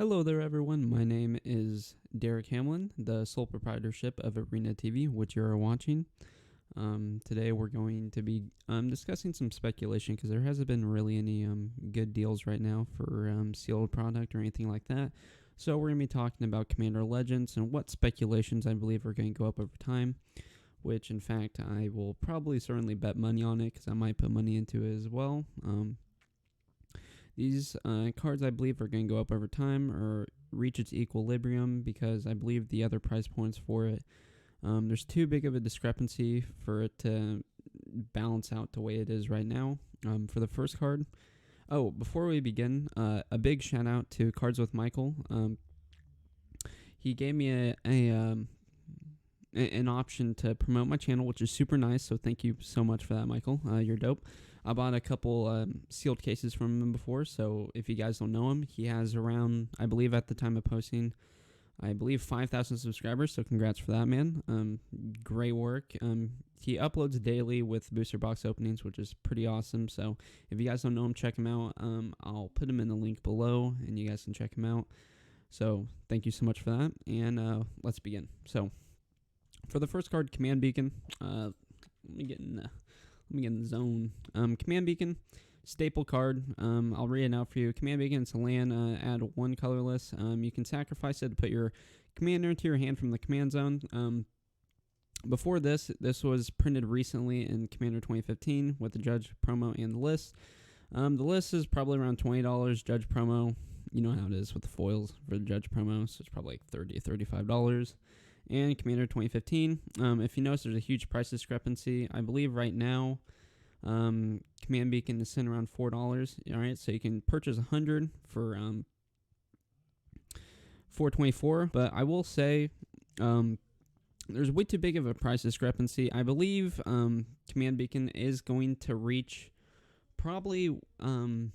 Hello there, everyone. My name is Derek Hamlin, the sole proprietorship of Arena TV, which you are watching. Today we're going to be discussing some speculation because there hasn't been really any good deals right now for sealed product or anything like that. So we're going to be talking about Commander Legends and what speculations I believe are going to go up over time, which in fact I will probably certainly bet money on it because I might put money into it as well. These cards, I believe, are going to go up over time or reach its equilibrium because I believe the other price points for it, there's too big of a discrepancy for it to balance out the way it is right now. For the first card, before we begin, a big shout out to Cards with Michael. He gave me an option to promote my channel, which is super nice. So thank you so much for that, Michael. You're dope. I bought a couple sealed cases from him before, so if you guys don't know him, he has around, I believe at the time of posting, 5,000 subscribers, so congrats for that, man. Great work. He uploads daily with booster box openings, which is pretty awesome, so if you guys don't know him, check him out. I'll put him in the link below, and you guys can check him out. So thank you so much for that, and let's begin. So for the first card, Command Beacon, let me get in the zone. Command Beacon, staple card. I'll read it out for you. Command Beacon, it's a land, add one colorless. You can sacrifice it to put your commander into your hand from the command zone. Before this was printed recently in Commander 2015 with the Judge promo and the list. The list is probably around $20. Judge promo, you know how it is with the foils for the Judge promo, so it's probably like $30 to $35. And Commander 2015, if you notice, there's a huge price discrepancy. I believe right now, Command Beacon is sitting around $4. All right, so you can purchase 100 for $424. But I will say, there's way too big of a price discrepancy. I believe Command Beacon is going to reach probably $8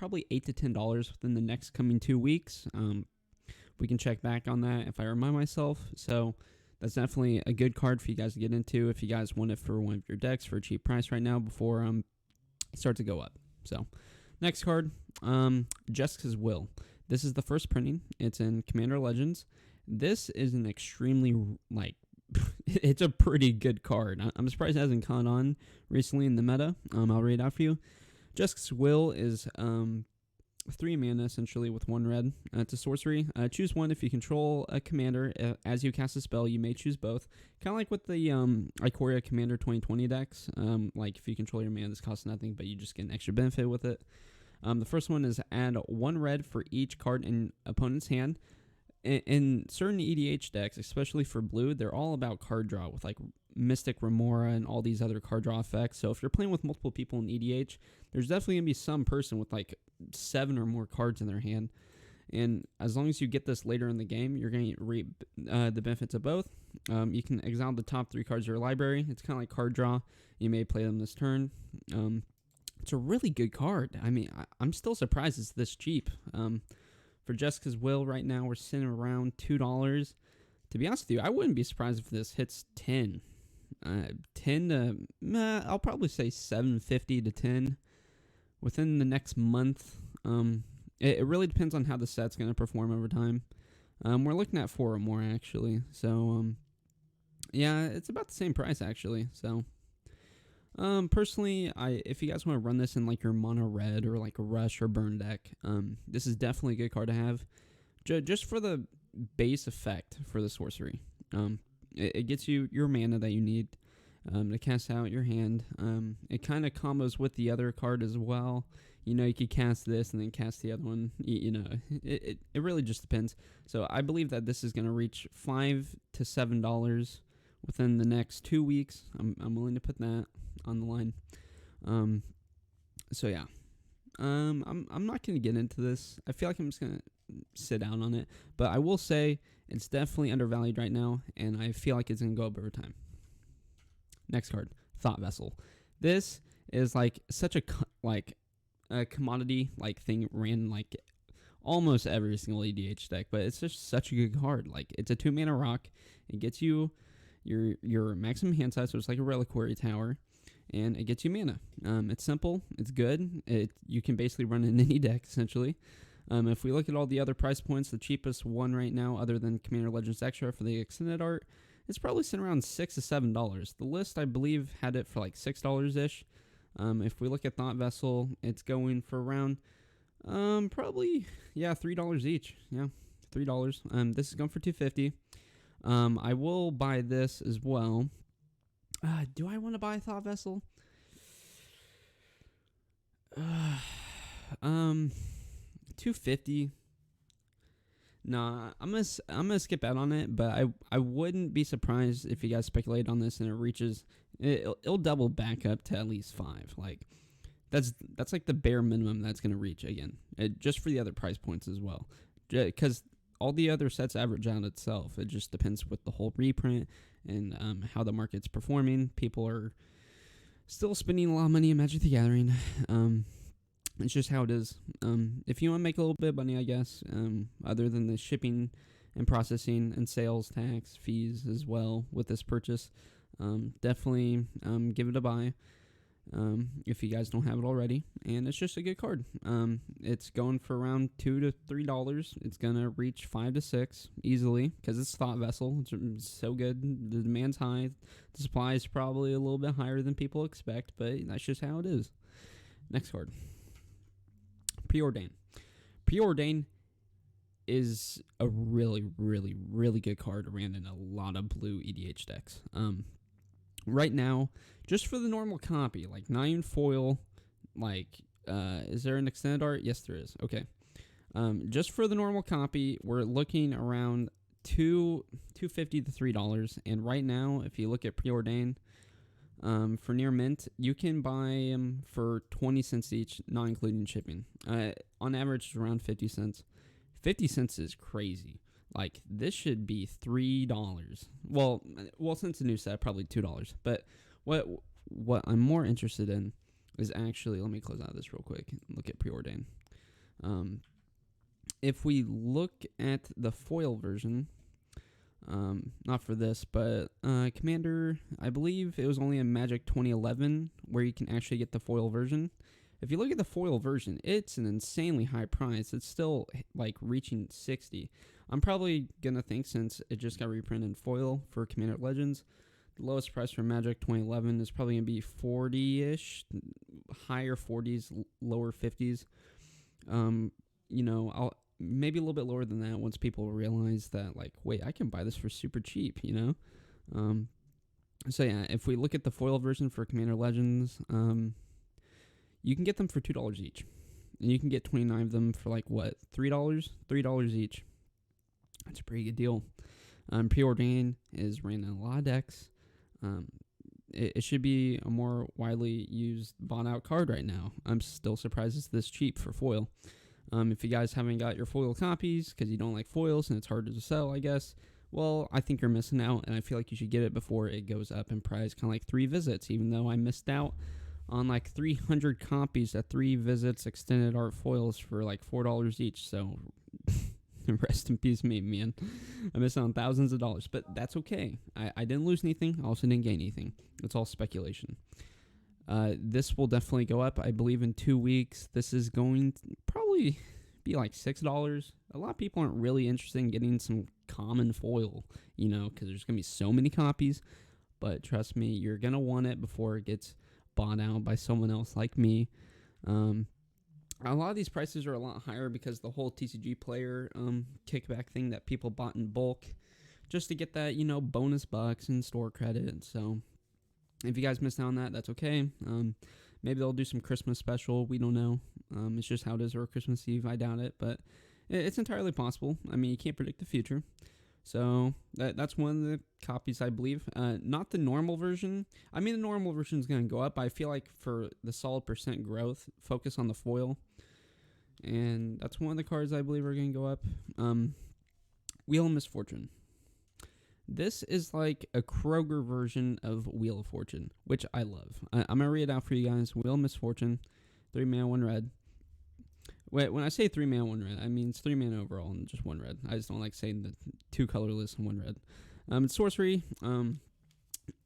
to $10 within the next coming 2 weeks. We can check back on that if I remind myself. So that's definitely a good card for you guys to get into if you guys want it for one of your decks for a cheap price right now before it starts to go up. So next card, Jessica's Will. This is the first printing. It's in Commander Legends. This is an extremely, it's a pretty good card. I'm surprised it hasn't caught on recently in the meta. I'll read it out for you. Jessica's Will is 3 mana essentially with 1 red. It's a sorcery. Choose one if you control a commander. As you cast a spell, you may choose both. Kind of like with the Ikoria Commander 2020 decks. Like if you control your mana, this costs nothing, but you just get an extra benefit with it. The first one is add 1 red for each card in opponent's hand. In certain EDH decks, especially for blue, they're all about card draw with like Mystic Remora and all these other card draw effects. So if you're playing with multiple people in EDH, there's definitely going to be some person with like 7 or more cards in their hand. And as long as you get this later in the game, you're going to reap the benefits of both. You can exile the top 3 cards of your library. It's kind of like card draw. You may play them this turn. It's a really good card. I mean, I'm still surprised it's this cheap. For Jessica's Will right now, we're sitting around $2. To be honest with you, I wouldn't be surprised if this hits 10. 10 to, I'll probably say 750 to 10 within the next month. It really depends on how the set's going to perform over time. We're looking at 4 or more, actually. So, yeah, it's about the same price, actually. So, personally, if you guys want to run this in like your mono red or like a rush or burn deck, this is definitely a good card to have. Just for the base effect for the sorcery. It gets you your mana that you need to cast out your hand. It kind of combos with the other card as well. You know, you could cast this and then cast the other one. You know, it really just depends. So I believe that this is going to reach $5 to $7 within the next 2 weeks. I'm willing to put that on the line. So yeah. I'm not going to get into this. I feel like I'm just going to sit down on it. But I will say it's definitely undervalued right now, and I feel like it's going to go up over time. Next card, Thought Vessel. This is like such a commodity like thing ran like almost every single EDH deck, but it's just such a good card. Like it's a 2 mana rock. It gets you your maximum hand size, so it's like a reliquary tower. And it gets you mana. It's simple. It's good. You can basically run in any deck, essentially. If we look at all the other price points, the cheapest one right now, other than Commander Legends Extra for the extended art, it's probably sitting around $6 to $7. The list, I believe, had it for like $6 ish. If we look at Thought Vessel, it's going for around probably $3 each. Yeah, $3. This is going for $250. I will buy this as well. Do I want to buy Thought Vessel? $250. Nah, I'm gonna skip out on it, but I wouldn't be surprised if you guys speculate on this and it reaches it'll double back up to at least $5. Like that's like the bare minimum that's gonna reach again, just for the other price points as well, because all the other sets average out itself. It just depends with the whole reprint and how the market's performing. People are still spending a lot of money in Magic the Gathering. It's just how it is. If you want to make a little bit of money, I guess, other than the shipping and processing and sales tax fees as well with this purchase, definitely give it a buy if you guys don't have it already. And it's just a good card. It's going for around $2 to $3. It's going to reach $5 to $6 easily because it's Thought Vessel. It's so good. The demand's high. The supply is probably a little bit higher than people expect, but that's just how it is. Next card. Preordain. Preordain is a really, really, really good card ran in a lot of blue EDH decks. Right now, just for the normal copy, like 9 foil, is there an extended art? Yes, there is. Okay. Just for the normal copy, we're looking around $250 to $3. And right now, if you look at Preordain, for near mint, you can buy them for 20 cents each, not including shipping. On average, it's around 50 cents. 50 cents is crazy. Like, this should be $3. Well, since the new set, probably $2. But what I'm more interested in is actually, let me close out this real quick and look at Preordain. If we look at the foil version, not for this, but Commander, I believe it was only in Magic 2011 where you can actually get the foil version. If you look at the foil version, it's an insanely high price. It's still like reaching 60. I'm probably gonna think, since it just got reprinted in foil for Commander Legends, the lowest price for Magic 2011 is probably gonna be 40-ish, higher 40s, lower 50s. I'll maybe a little bit lower than that once people realize that, like, wait, I can buy this for super cheap, So yeah, if we look at the foil version for Commander Legends, you can get them for $2 each. And you can get 29 of them for like what, $3? $3 each. That's a pretty good deal. Preordain is ran in a lot of decks. It should be a more widely used, bought out card right now. I'm still surprised it's this cheap for foil. If you guys haven't got your foil copies because you don't like foils and it's hard to sell, I guess, well, I think you're missing out, and I feel like you should get it before it goes up in price, kind of like 3 visits, even though I missed out on like 300 copies at 3 visits extended art foils for like $4 each. So rest in peace me, man. I missed out on thousands of dollars, but that's okay. I didn't lose anything. I also didn't gain anything. It's all speculation. This will definitely go up, I believe, in 2 weeks. This is going to probably be like $6. A lot of people aren't really interested in getting some common foil, because there's going to be so many copies. But trust me, you're going to want it before it gets bought out by someone else like me. A lot of these prices are a lot higher because the whole TCG player kickback thing that people bought in bulk just to get that, bonus bucks and store credit. So if you guys missed out on that, that's okay. Maybe they'll do some Christmas special. We don't know. It's just how it is, or Christmas Eve. I doubt it, but it's entirely possible. I mean, you can't predict the future. So that's one of the copies, I believe. Not the normal version. I mean, the normal version is going to go up. I feel like for the solid percent growth, focus on the foil. And that's one of the cards I believe are going to go up. Wheel of Misfortune. This is like a Kroger version of Wheel of Fortune, which I love. I'm going to read it out for you guys. Wheel of Misfortune, 3 mana, 1 red. Wait, when I say 3 mana, 1 red, I mean it's 3 mana overall and just 1 red. I just don't like saying the 2 colorless and 1 red. It's sorcery.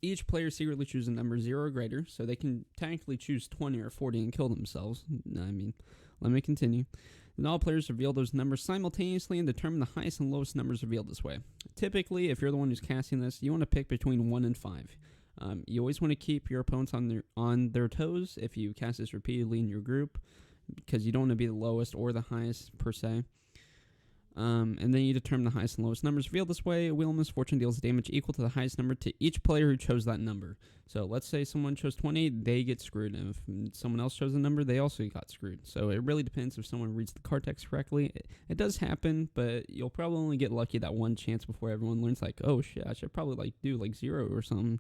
Each player secretly chooses a number 0 or greater, so they can technically choose 20 or 40 and kill themselves. I mean, let me continue. Then all players reveal those numbers simultaneously and determine the highest and lowest numbers revealed this way. Typically, if you're the one who's casting this, you want to pick between 1 and 5. You always want to keep your opponents on their toes if you cast this repeatedly in your group, because you don't want to be the lowest or the highest per se. And then you determine the highest and lowest numbers revealed this way. Wheel of Misfortune deals damage equal to the highest number to each player who chose that number. So let's say someone chose 20, they get screwed. And if someone else chose a number, they also got screwed. So it really depends if someone reads the card text correctly. It does happen, but you'll probably only get lucky that one chance before everyone learns, like, oh shit, I should probably do 0 or something.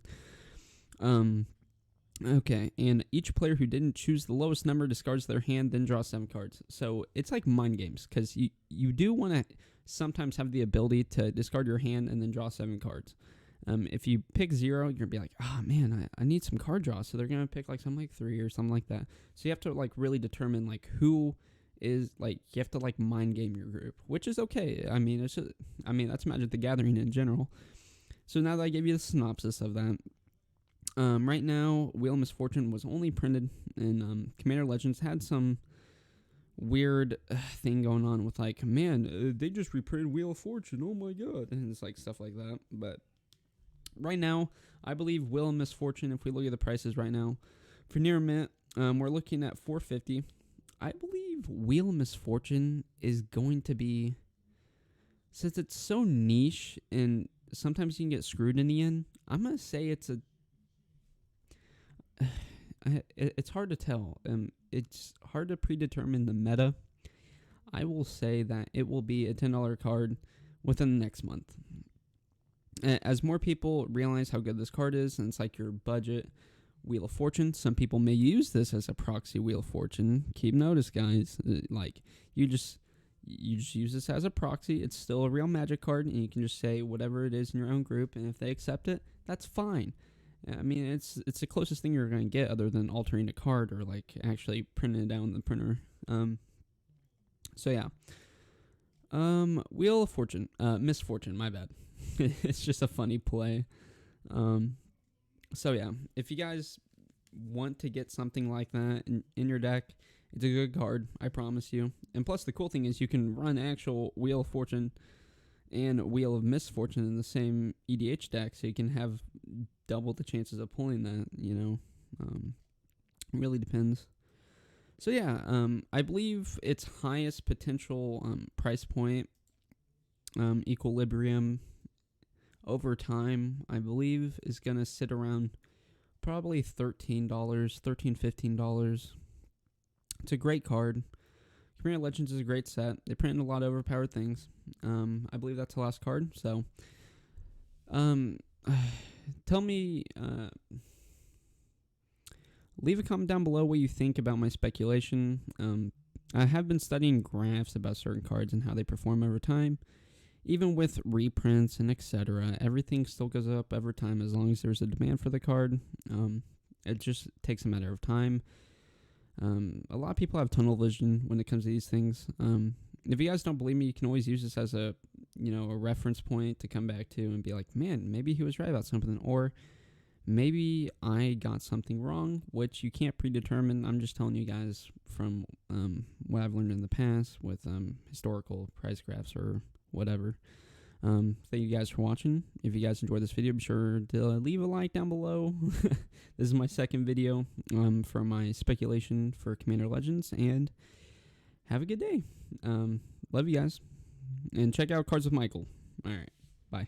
Okay, and each player who didn't choose the lowest number discards their hand, then draws 7 cards. So it's like mind games, because you do want to sometimes have the ability to discard your hand and then draw 7 cards. If you pick 0, you're going to be like, oh man, I need some card draws. So they're going to pick something like 3 or something like that. So you have to really determine who is you have to mind game your group, which is okay. I mean, that's Magic the Gathering in general. So now that I gave you the synopsis of that, right now, Wheel of Misfortune was only printed in Commander Legends. Had some weird thing going on with they just reprinted Wheel of Fortune. Oh my god, and it's stuff like that. But right now, I believe Wheel of Misfortune. If we look at the prices right now, for near mint, we're looking at $450. I believe Wheel of Misfortune is going to be, since it's so niche and sometimes you can get screwed in the end. I'm gonna say it's it's hard to tell. It's hard to predetermine the meta. I will say that it will be a $10 card within the next month. As more people realize how good this card is, and it's your budget Wheel of Fortune, some people may use this as a proxy Wheel of Fortune. Keep notice, guys. You just use this as a proxy. It's still a real Magic card, and you can just say whatever it is in your own group, and if they accept it, that's fine. I mean, it's the closest thing you're going to get other than altering a card or actually printing it down in the printer. So yeah. Wheel of Fortune, Misfortune, my bad. It's just a funny play. So yeah, if you guys want to get something like that in your deck, it's a good card, I promise you. And plus the cool thing is you can run actual Wheel of Fortune and Wheel of Misfortune in the same EDH deck, so you can have double the chances of pulling that, it really depends. So yeah, I believe its highest potential price point, Equilibrium, over time, I believe, is going to sit around probably $13, $15. It's a great card. Commander Legends is a great set. They print a lot of overpowered things. I believe that's the last card. So, tell me, leave a comment down below what you think about my speculation. I have been studying graphs about certain cards and how they perform over time. Even with reprints and etc., everything still goes up over time as long as there's a demand for the card. It just takes a matter of time. A lot of people have tunnel vision when it comes to these things. If you guys don't believe me, you can always use this as a reference point to come back to and be like, man, maybe he was right about something, or maybe I got something wrong, which you can't predetermine. I'm just telling you guys from what I've learned in the past with historical price graphs or whatever. Thank you guys for watching. If you guys enjoyed this video, be sure to leave a like down below. This is my second video for my speculation for Commander Legends, and have a good day. Love you guys, and check out Cards with Michael. All right, bye.